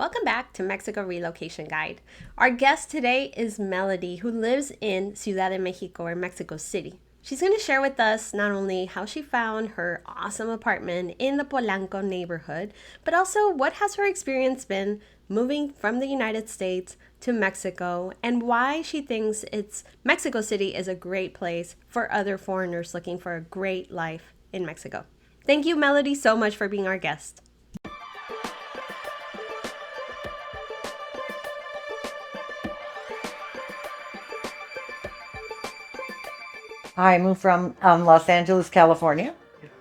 Welcome back to Mexico Relocation Guide. Our guest today is Melody, who lives in Ciudad de Mexico or Mexico City. She's going to share with us not only how she found her awesome apartment in the Polanco neighborhood, but also what has her experience been moving from the United States to Mexico and why she thinks Mexico City is a great place for other foreigners looking for a great life in Mexico. Thank you, Melody, so much for being our guest. I moved from Los Angeles, California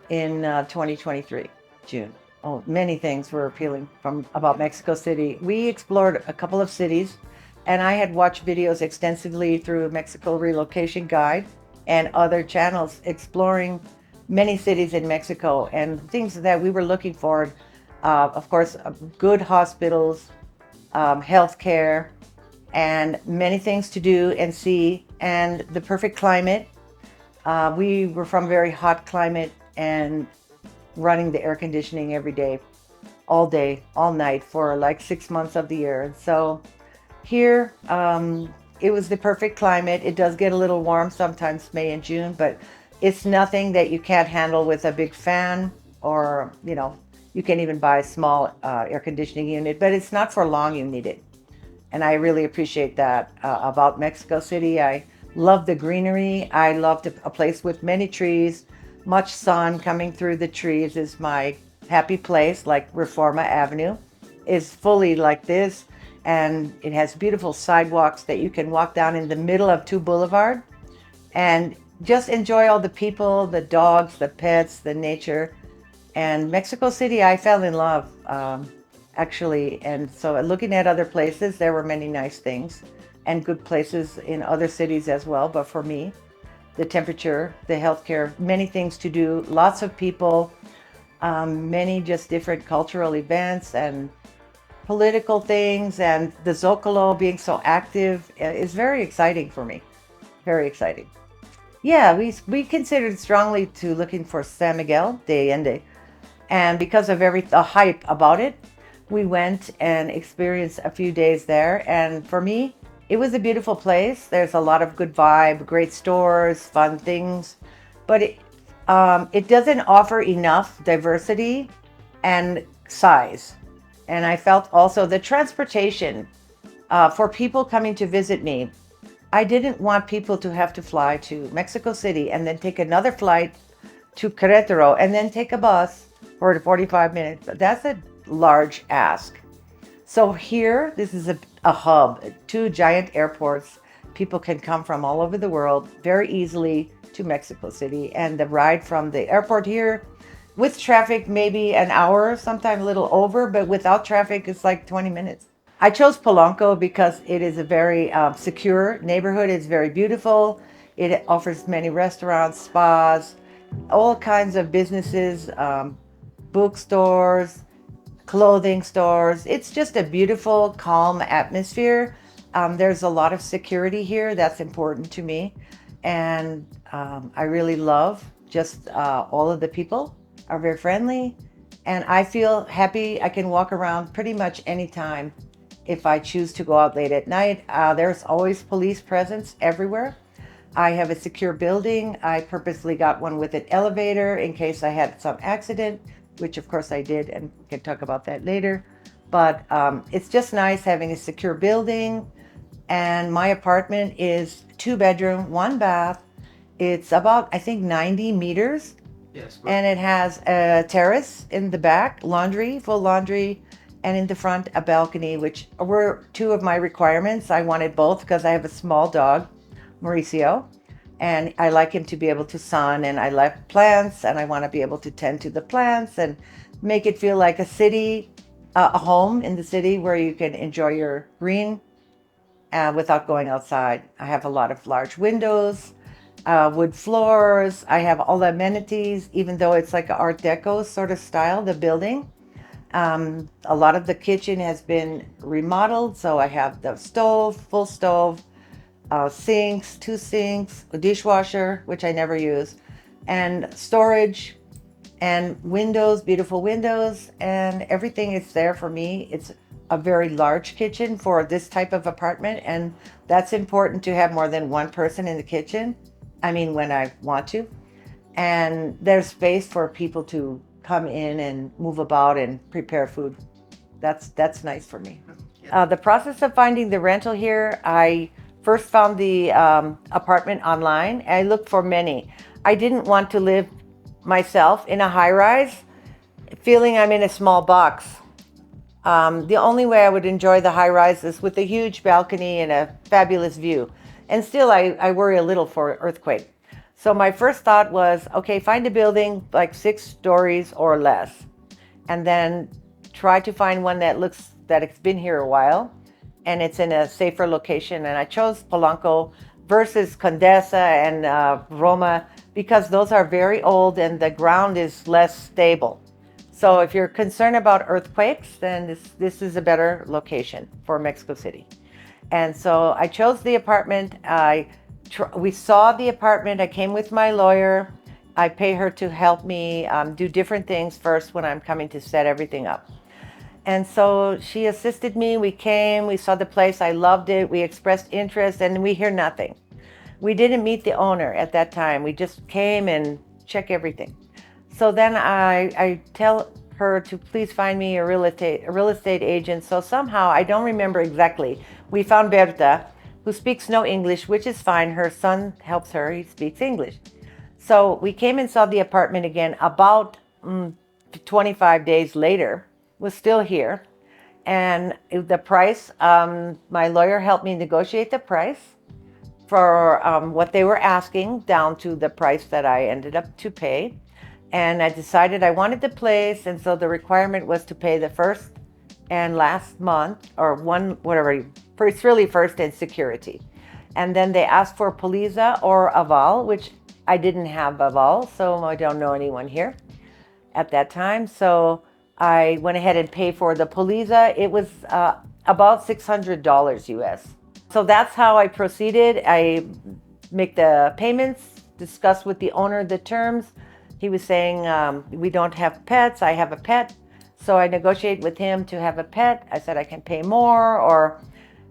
in 2023, June. Oh, many things were appealing from about Mexico City. We explored a couple of cities, and I had watched videos extensively through Mexico Relocation Guide and other channels exploring many cities in Mexico and things that we were looking for. Of course, good hospitals, healthcare, and many things to do and see, and the perfect climate. We were from very hot climate and running the air conditioning every day, all night for like 6 months of the year. And so here, it was the perfect climate. It does get a little warm sometimes, May and June, but it's nothing that you can't handle with a big fan or, you can even buy a small air conditioning unit, but it's not for long you need it. And I really appreciate that about Mexico City. I love the greenery. I love a place with many trees, much sun coming through the trees is my happy place, like Reforma Avenue is fully like this. And it has beautiful sidewalks that you can walk down in the middle of two boulevard and just enjoy all the people, the dogs, the pets, the nature. And Mexico City, I fell in love. Actually. And so looking at other places, there were many nice things and good places in other cities as well. But for me, the temperature, the healthcare, many things to do, lots of people, many just different cultural events and political things. And the Zocalo being so active is very exciting for me. Very exciting. Yeah, we considered strongly to looking for San Miguel de Allende. And because of the hype about it, we went and experienced a few days there. And for me, it was a beautiful place. There's a lot of good vibe, great stores, fun things, but it doesn't offer enough diversity and size. And I felt also the transportation for people coming to visit me. I didn't want people to have to fly to Mexico City and then take another flight to Querétaro and then take a bus for 45 minutes. That's a large ask. So here, this is a hub, two giant airports. People can come from all over the world very easily to Mexico City. And the ride from the airport here, with traffic, maybe an hour, sometimes a little over, but without traffic, it's like 20 minutes. I chose Polanco because it is a very secure neighborhood. It's very beautiful. It offers many restaurants, spas, all kinds of businesses, bookstores, clothing stores. It's just a beautiful, calm atmosphere. There's a lot of security here. That's important to me. And I really love just all of the people are very friendly. And I feel happy. I can walk around pretty much anytime if I choose to go out late at night. There's always police presence everywhere. I have a secure building. I purposely got one with an elevator in case I had some accident, which of course I did, and we can talk about that later. But it's just nice having a secure building. And my apartment is 2 bedroom, 1 bath. It's about, I think, 90 meters. Yes. And it has a terrace in the back, laundry, full laundry, and in the front, a balcony, which were two of my requirements. I wanted both because I have a small dog, Mauricio, and I like him to be able to sun, and I like plants, and I want to be able to tend to the plants and make it feel like a city, a home in the city where you can enjoy your green without going outside. I have a lot of large windows, wood floors. I have all the amenities, even though it's like an Art Deco sort of style, the building. A lot of the kitchen has been remodeled, so I have the stove, full stove, sinks, 2 sinks, a dishwasher, which I never use, and storage, and windows, beautiful windows, and everything is there for me. It's a very large kitchen for this type of apartment, and that's important to have more than one person in the kitchen. I mean, when I want to. And there's space for people to come in and move about and prepare food. That's nice for me. The process of finding the rental here, I first found the apartment online. I looked for many. I didn't want to live myself in a high rise, feeling I'm in a small box. The only way I would enjoy the high rise is with a huge balcony and a fabulous view. And still, I worry a little for earthquake. So my first thought was, okay, find a building like 6 stories or less, and then try to find one that looks that it's been here a while, and it's in a safer location. And I chose Polanco versus Condesa and Roma because those are very old and the ground is less stable. So if you're concerned about earthquakes, then this is a better location for Mexico City. And so I chose the apartment. We saw the apartment. I came with my lawyer. I pay her to help me do different things first when I'm coming to set everything up. And so she assisted me. We came, we saw the place. I loved it. We expressed interest, and we hear nothing. We didn't meet the owner at that time. We just came and check everything. So then I tell her to please find me a real estate agent. So somehow, I don't remember exactly, we found Berta, who speaks no English, which is fine. Her son helps her. He speaks English. So we came and saw the apartment again about 25 days later. Was still here. And the price, my lawyer helped me negotiate the price for what they were asking down to the price that I ended up to pay. And I decided I wanted the place, and so the requirement was to pay the first and last month, or one, whatever, it's really first and security. And then they asked for Poliza or Aval, which I didn't have Aval, so I don't know anyone here at that time. So I went ahead and paid for the Poliza. It was about $600 US. So that's how I proceeded. I make the payments, discuss with the owner the terms. He was saying, we don't have pets. I have a pet. So I negotiate with him to have a pet. I said I can pay more, or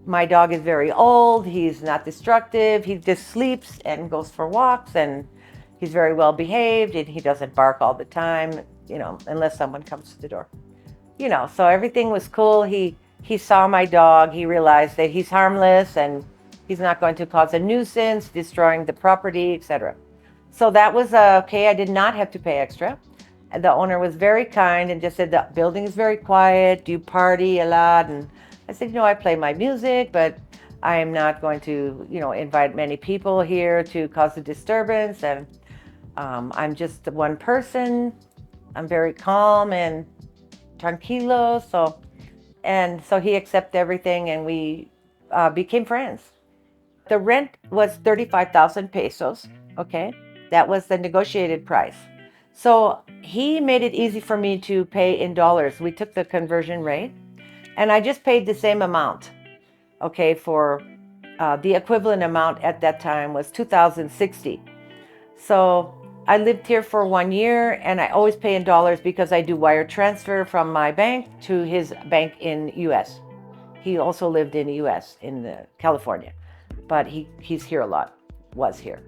my dog is very old. He's not destructive. He just sleeps and goes for walks, and he's very well behaved, and he doesn't bark all the time, unless someone comes to the door. So everything was cool. He saw my dog. He realized that he's harmless and he's not going to cause a nuisance, destroying the property, etc. So that was okay. I did not have to pay extra. And the owner was very kind and just said, the building is very quiet. Do you party a lot? And I said, I play my music, but I am not going to, invite many people here to cause a disturbance. And I'm just one person. I'm very calm and tranquilo. So he accepted everything, and we became friends. The rent was 35,000 pesos. Okay. That was the negotiated price. So he made it easy for me to pay in dollars. We took the conversion rate, and I just paid the same amount. Okay. For the equivalent amount at that time was 2,060. So I lived here for 1 year, and I always pay in dollars because I do wire transfer from my bank to his bank in US. He also lived in the US, in California, but he's here a lot, was here.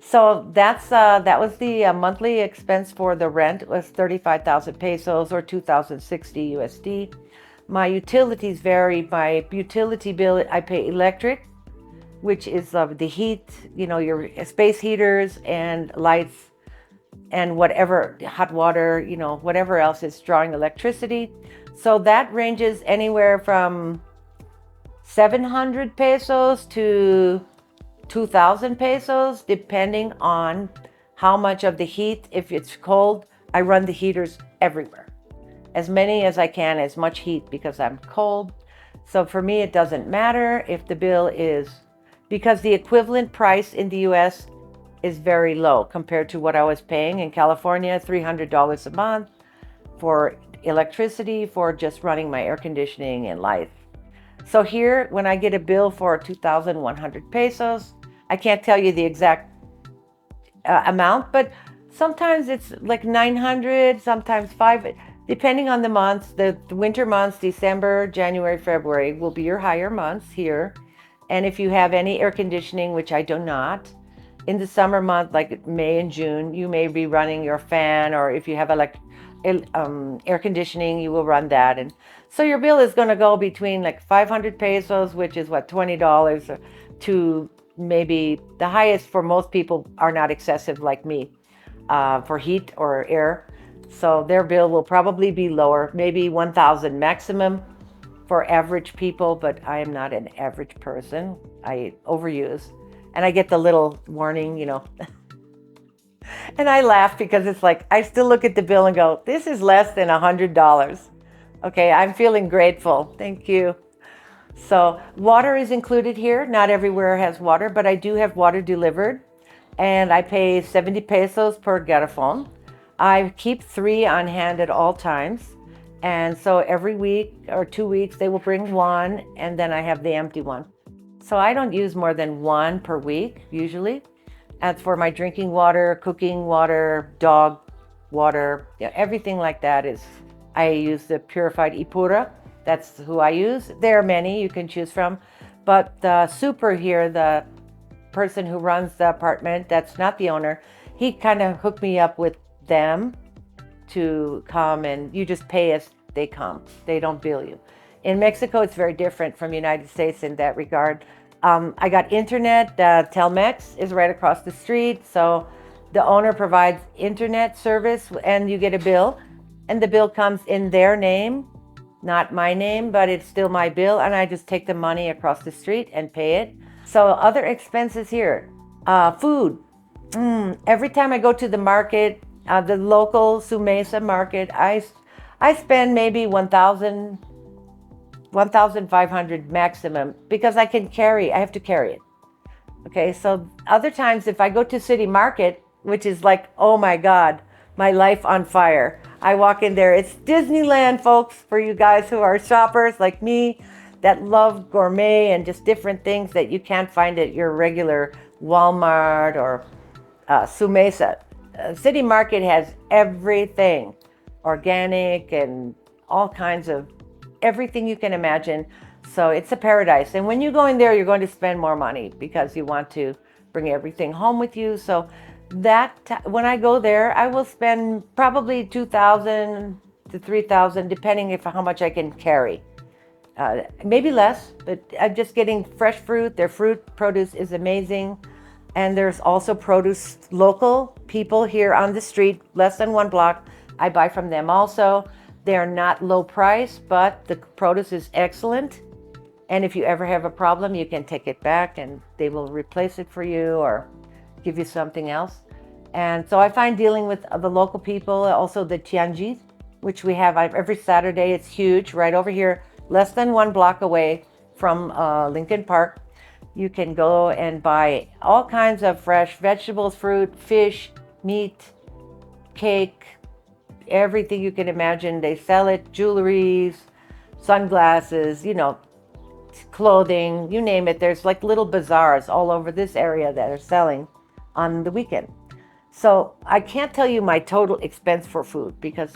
So that was the monthly expense for the rent. It was 35,000 pesos or 2,060 USD. My utilities vary. My utility bill, I pay electric, which is the heat, your space heaters and lights, and whatever, hot water, whatever else is drawing electricity. So that ranges anywhere from 700 pesos to 2,000 pesos, depending on how much of the heat. If it's cold, I run the heaters everywhere. As many as I can, as much heat, because I'm cold. So for me, it doesn't matter if the bill is, because the equivalent price in the US is very low compared to what I was paying in California, $300 a month for electricity for just running my air conditioning and lights. So here, when I get a bill for 2,100 pesos, I can't tell you the exact amount, but Sometimes it's like 900, sometimes 5, depending on the months. The winter months, December, January, February, will be your higher months here. And if you have any air conditioning, which I do not, in the summer month, like May and June, you may be running your fan, or if you have air conditioning, you will run that. And so your bill is going to go between like 500 pesos, which is what, $20, to maybe the highest for most people are not excessive like me, for heat or air. So their bill will probably be lower, maybe 1,000 maximum for average people, but I am not an average person. I overuse. And I get the little warning, And I laugh because it's like, I still look at the bill and go, this is less than $100. Okay, I'm feeling grateful. Thank you. So water is included here. Not everywhere has water, but I do have water delivered. And I pay 70 pesos per garrafon. I keep 3 on hand at all times. And so every week or 2 weeks, they will bring one, and then I have the empty one. So I don't use more than 1 per week, usually. As for my drinking water, cooking water, dog water, everything like that I use the purified Ipura. That's who I use. There are many you can choose from. But the super here, the person who runs the apartment, that's not the owner, he kind of hooked me up with them to come, and you just pay as they come. They don't bill you. In Mexico, it's very different from the United States in that regard. I got internet. Telmex is right across the street. So the owner provides internet service and you get a bill. And the bill comes in their name, not my name, but it's still my bill. And I just take the money across the street and pay it. So other expenses here, food. Every time I go to the market, the local Sumesa market, I spend maybe 1,500 maximum because I have to carry it. Okay, so other times if I go to City Market, which is like, oh my God, my life on fire. I walk in there, it's Disneyland, folks, for you guys who are shoppers like me that love gourmet and just different things that you can't find at your regular Walmart or Sumesa. City Market has everything, organic and all kinds of everything you can imagine. So it's a paradise. And when you go in there, you're going to spend more money because you want to bring everything home with you. So when I go there, I will spend probably 2,000 to 3,000, depending how much I can carry. Maybe less, but I'm just getting fresh fruit. Their produce is amazing. And there's also produce, local people here on the street, less than 1 block. I buy from them also. They're not low price, but the produce is excellent. And if you ever have a problem, you can take it back and they will replace it for you or give you something else. And so I find dealing with the local people, also the tianguis, which we have every Saturday. It's huge, right over here, less than 1 block away from Lincoln Park. You can go and buy all kinds of fresh vegetables, fruit, fish, meat, cake, everything you can imagine. They sell it, jewelries, sunglasses, clothing, you name it. There's like little bazaars all over this area that are selling on the weekend. So I can't tell you my total expense for food because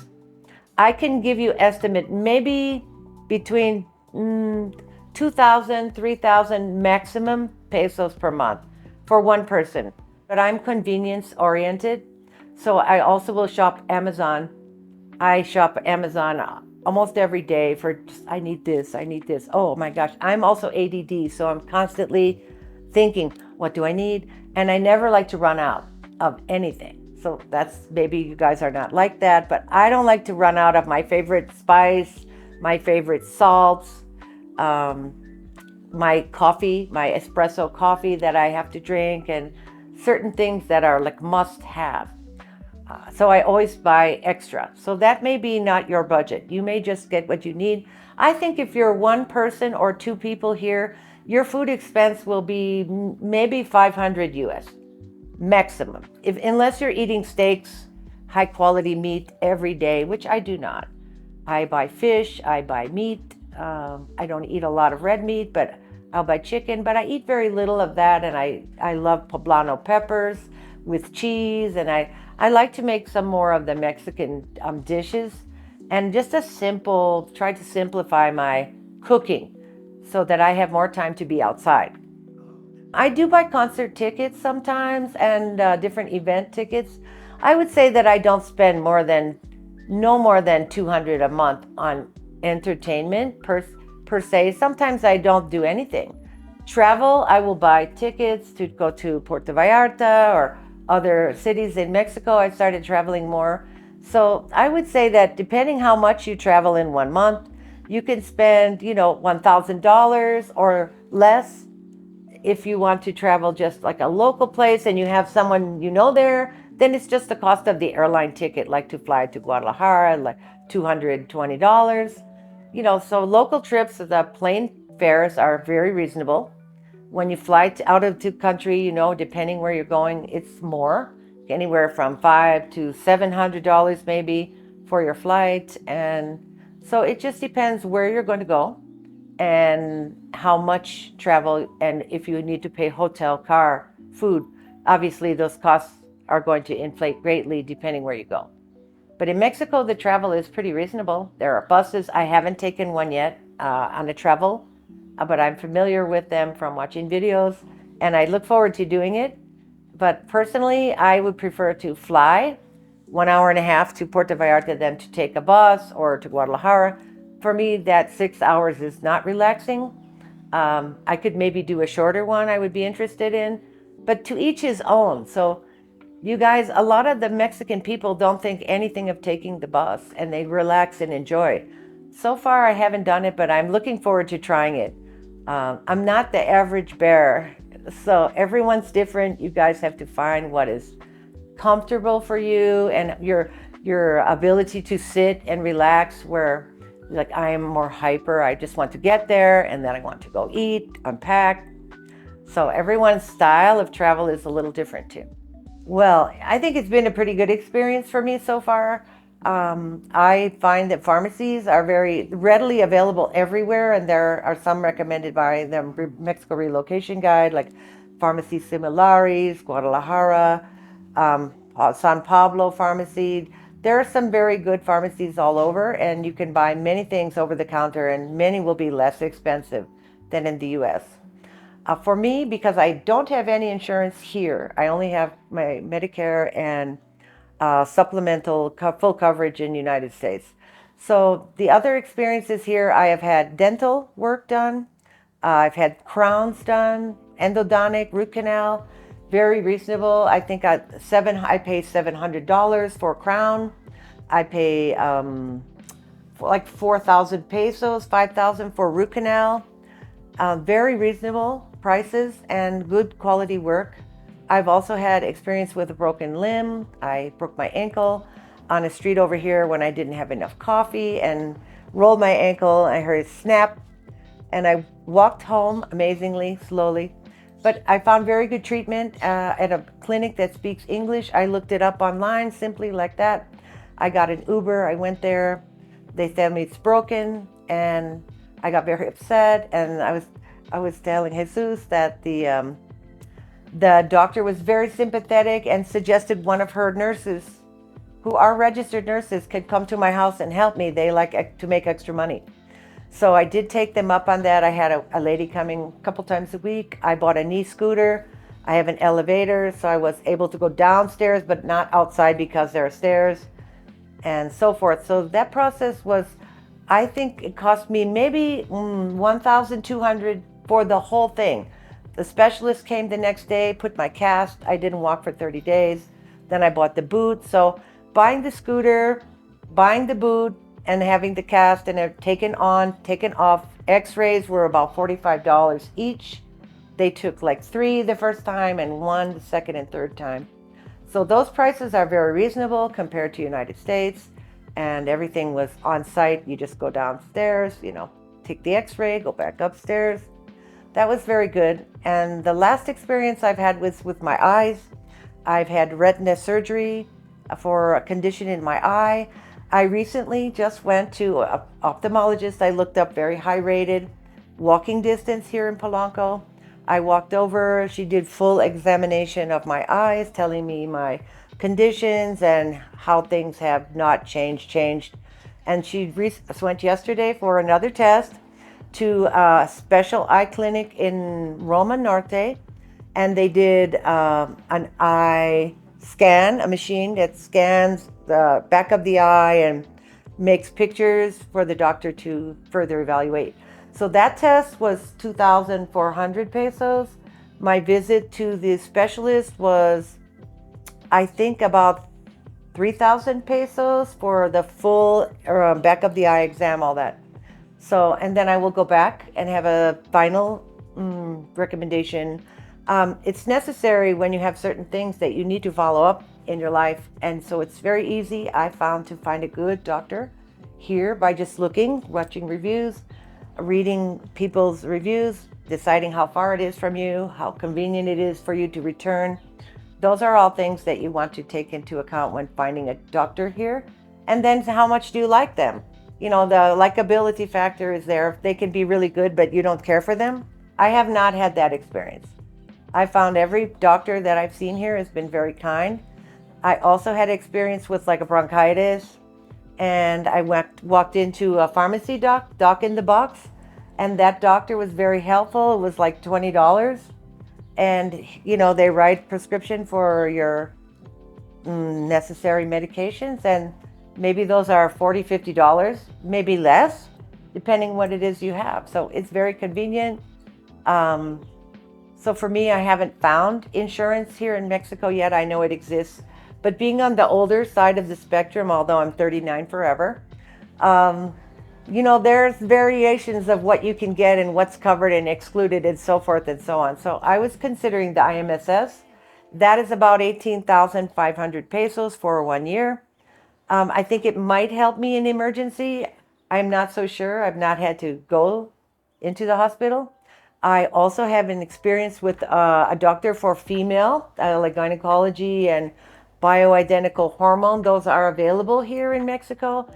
I can give you estimate maybe between 2,000, 3,000 maximum pesos per month for one person. But I'm convenience oriented. So I also will shop Amazon. I shop Amazon almost every day for just, I need this. Oh my gosh. I'm also ADD. So I'm constantly thinking, what do I need? And I never like to run out of anything. So maybe you guys are not like that, but I don't like to run out of my favorite spice, my favorite salts, my coffee, my espresso coffee that I have to drink, and certain things that are like must have. So I always buy extra. So that may be not your budget. You may just get what you need. I think if you're 1 person or 2 people here, your food expense will be maybe 500 US maximum. Unless you're eating steaks, high quality meat every day, which I do not. I buy fish, I buy meat. I don't eat a lot of red meat, but I'll buy chicken, but I eat very little of that. And I love poblano peppers, with cheese, and I like to make some more of the Mexican dishes, and just try to simplify my cooking so that I have more time to be outside. I do buy concert tickets sometimes and different event tickets. I would say that I don't spend no more than 200 a month on entertainment per se. Sometimes I don't do anything. Travel, I will buy tickets to go to Puerto Vallarta or other cities in Mexico. I started traveling more. So I would say that depending how much you travel in 1 month, you can spend, $1,000 or less. If you want to travel just like a local place and you have someone there, then it's just the cost of the airline ticket, like to fly to Guadalajara, like $220. So local trips, the plane fares are very reasonable. When you fly out of the country, depending where you're going, it's more, anywhere from $500 to $700 maybe for your flight. And so it just depends where you're going to go and how much travel, and if you need to pay hotel, car, food. Obviously, those costs are going to inflate greatly depending where you go. But in Mexico, the travel is pretty reasonable. There are buses. I haven't taken one yet on a travel, but I'm familiar with them from watching videos, and I look forward to doing it. But personally, I would prefer to fly 1 hour and a half to Puerto Vallarta than to take a bus or to Guadalajara. For me, that 6 hours is not relaxing. I could maybe do a shorter one I would be interested in, but to each his own. So you guys, a lot of the Mexican people don't think anything of taking the bus, and they relax and enjoy. So far, I haven't done it, but I'm looking forward to trying it. I'm not the average bear, so everyone's different. You guys have to find what is comfortable for you and your ability to sit and relax, where like I am more hyper. I just want to get there and then I want to go eat, unpack. So everyone's style of travel is a little different too. Well, I think it's been a pretty good experience for me so far. I find that pharmacies are very readily available everywhere, and there are some recommended by the Mexico Relocation Guide, like Pharmacies Similares, Guadalajara, San Pablo Pharmacy. There are some very good pharmacies all over, and you can buy many things over the counter, and many will be less expensive than in the US. For me, because I don't have any insurance here, I only have my Medicare and supplemental full coverage in the United States. So the other experiences here, I have had dental work done. I've had crowns done, endodontic, root canal, very reasonable. I think I pay $700 for a crown. I pay like 4,000 pesos, 5,000 for root canal. Very reasonable prices and good quality work. I've also had experience with a broken limb. I broke my ankle on a street over here when I didn't have enough coffee and rolled my ankle. I heard it snap, and I walked home amazingly slowly. But I found very good treatment at a clinic that speaks English. I looked it up online simply like that. I got an Uber. I went there. They said me it's broken, and I got very upset. And I was telling Jesus that the doctor was very sympathetic and suggested one of her nurses, who are registered nurses, could come to my house and help me. They like to make extra money. So I did take them up on that. I had a lady coming a couple times a week. I bought a knee scooter. I have an elevator, so I was able to go downstairs, but not outside because there are stairs and so forth. So that process was, I think it cost me maybe $1,200 for the whole thing. The specialist came the next day, put my cast. I didn't walk for 30 days. Then I bought the boot. So buying the scooter, buying the boot, and having the cast and taken off. X-rays were about $45 each. They took like 3 the first time and 1 the second and third time. So those prices are very reasonable compared to United States, and everything was on site. You just go downstairs, take the X-ray, go back upstairs. That was very good. And the last experience I've had was with my eyes. I've had retina surgery for a condition in my eye. I recently just went to an ophthalmologist. I looked up very high rated walking distance here in Polanco. I walked over, she did full examination of my eyes, telling me my conditions and how things have not changed. And she went yesterday for another test to a special eye clinic in Roma Norte, and they did an eye scan, a machine that scans the back of the eye and makes pictures for the doctor to further evaluate. So that test was 2,400 pesos. My visit to the specialist was, I think, about 3,000 pesos for the full back of the eye exam, all that. So, and then I will go back and have a final recommendation. It's necessary when you have certain things that you need to follow up in your life. And so it's very easy, I found, to find a good doctor here by just looking, watching reviews, reading people's reviews, deciding how far it is from you, how convenient it is for you to return. Those are all things that you want to take into account when finding a doctor here. And then how much do you like them? You know, the likability factor is there. They can be really good, but you don't care for them. I have not had that experience. I found every doctor that I've seen here has been very kind. I also had experience with like a bronchitis, and I walked into a pharmacy doc in the box, and that doctor was very helpful. It was like $20, and you know, they write prescription for your necessary medications, and maybe those are $40, $50, maybe less, depending what it is you have. So it's very convenient. So for me, I haven't found insurance here in Mexico yet. I know it exists, but being on the older side of the spectrum, although I'm 39 forever, you know, there's variations of what you can get and what's covered and excluded and so forth and so on. So I was considering the IMSS. That is about 18,500 pesos for 1 year. I think it might help me in emergency. I'm not so sure. I've not had to go into the hospital. I also have an experience with a doctor for female, like gynecology and bioidentical hormone. Those are available here in Mexico.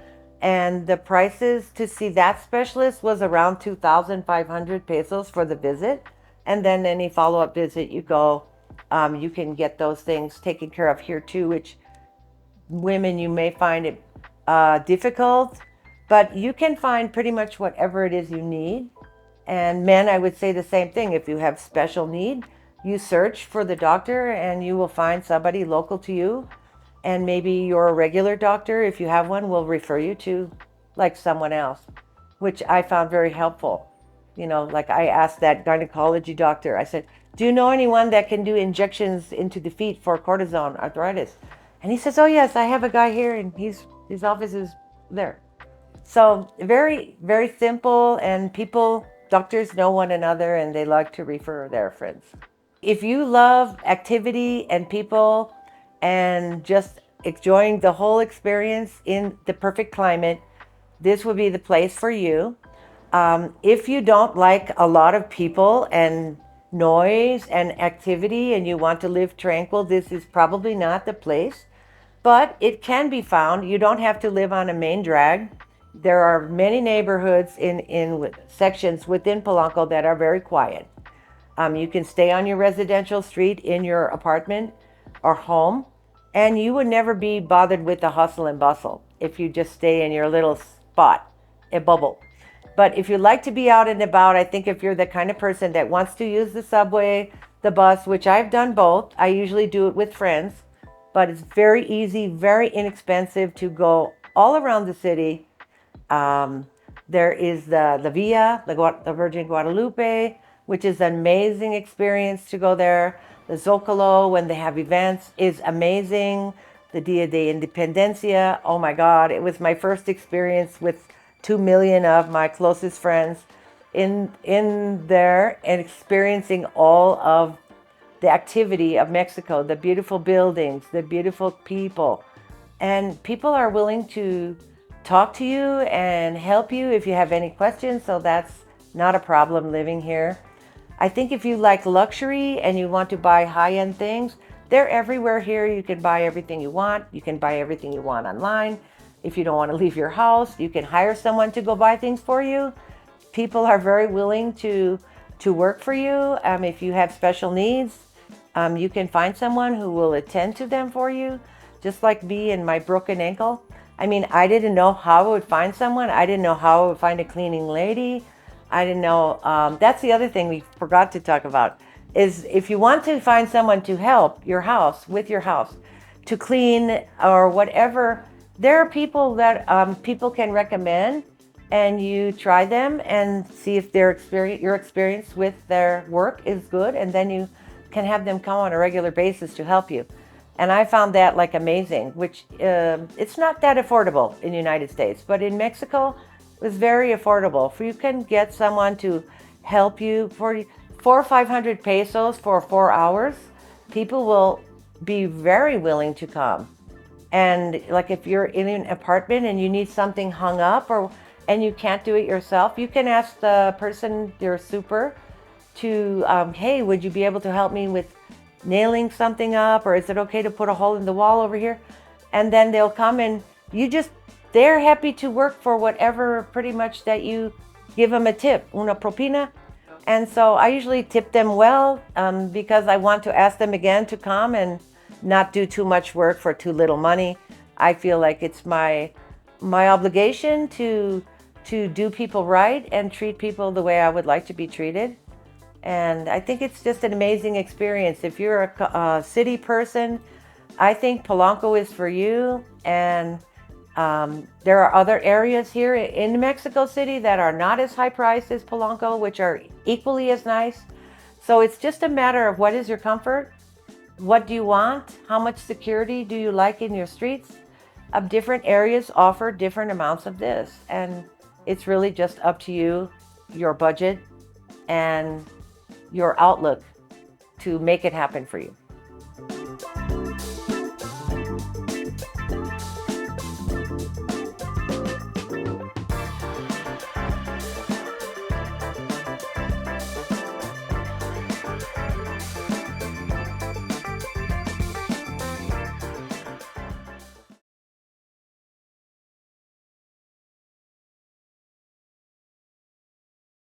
And the prices to see that specialist was around 2,500 pesos for the visit. And then any follow-up visit you go, you can get those things taken care of here too, which women, you may find it difficult, but you can find pretty much whatever it is you need. And men, I would say the same thing. If you have special need, you search for the doctor and you will find somebody local to you. And maybe your regular doctor, if you have one, will refer you to like someone else, which I found very helpful. You know, like I asked that gynecology doctor, I said, do you know anyone that can do injections into the feet for cortisone arthritis? And he says, oh yes, I have a guy here and his office is there. So very, very simple, and doctors know one another and they like to refer their friends. If you love activity and people and just enjoying the whole experience in the perfect climate, this would be the place for you. If you don't like a lot of people and noise and activity and you want to live tranquil, this is probably not the place. But it can be found. You don't have to live on a main drag. There are many neighborhoods in sections within Polanco that are very quiet. You can stay on your residential street in your apartment or home, and you would never be bothered with the hustle and bustle if you just stay in your little spot, a bubble. But if you like to be out and about, I think if you're the kind of person that wants to use the subway, the bus, which I've done both, I usually do it with friends, but it's very easy, very inexpensive to go all around the city. There is the Via, the Virgin Guadalupe, which is an amazing experience to go there. The Zocalo, when they have events, is amazing. The Dia de Independencia, oh my God, it was my first experience with 2 million of my closest friends in there and experiencing all of the activity of Mexico, the beautiful buildings, the beautiful people. And people are willing to talk to you and help you if you have any questions, so that's not a problem living here. I think if you like luxury and you want to buy high-end things, they're everywhere here. You can buy everything you want. You can buy everything you want online. If you don't want to leave your house, you can hire someone to go buy things for you. People are very willing to to work for you. If you have special needs, you can find someone who will attend to them for you, just like me and my broken ankle. I mean, I didn't know how I would find someone. I didn't know how I would find a cleaning lady. I didn't know. That's the other thing we forgot to talk about, is if you want to find someone to help your house, with your house, to clean or whatever, there are people that people can recommend, and you try them and see if your experience with their work is good, and then you can have them come on a regular basis to help you. And I found that like amazing, which it's not that affordable in the United States, but in Mexico it was very affordable. You can get someone to help you for 400 or 500 pesos for 4 hours. People will be very willing to come. And like if you're in an apartment and you need something hung up and you can't do it yourself, you can ask the person, your super, to, hey, would you be able to help me with nailing something up, or is it okay to put a hole in the wall over here? And then they'll come and they're happy to work for whatever pretty much that you give them a tip, una propina. And so I usually tip them well because I want to ask them again to come and not do too much work for too little money. I feel like it's my obligation to do people right and treat people the way I would like to be treated. And I think it's just an amazing experience. If you're a city person, I think Polanco is for you. And there are other areas here in Mexico City that are not as high priced as Polanco, which are equally as nice. So it's just a matter of what is your comfort? What do you want? How much security do you like in your streets? Different areas offer different amounts of this. And it's really just up to you, your budget, and your outlook to make it happen for you.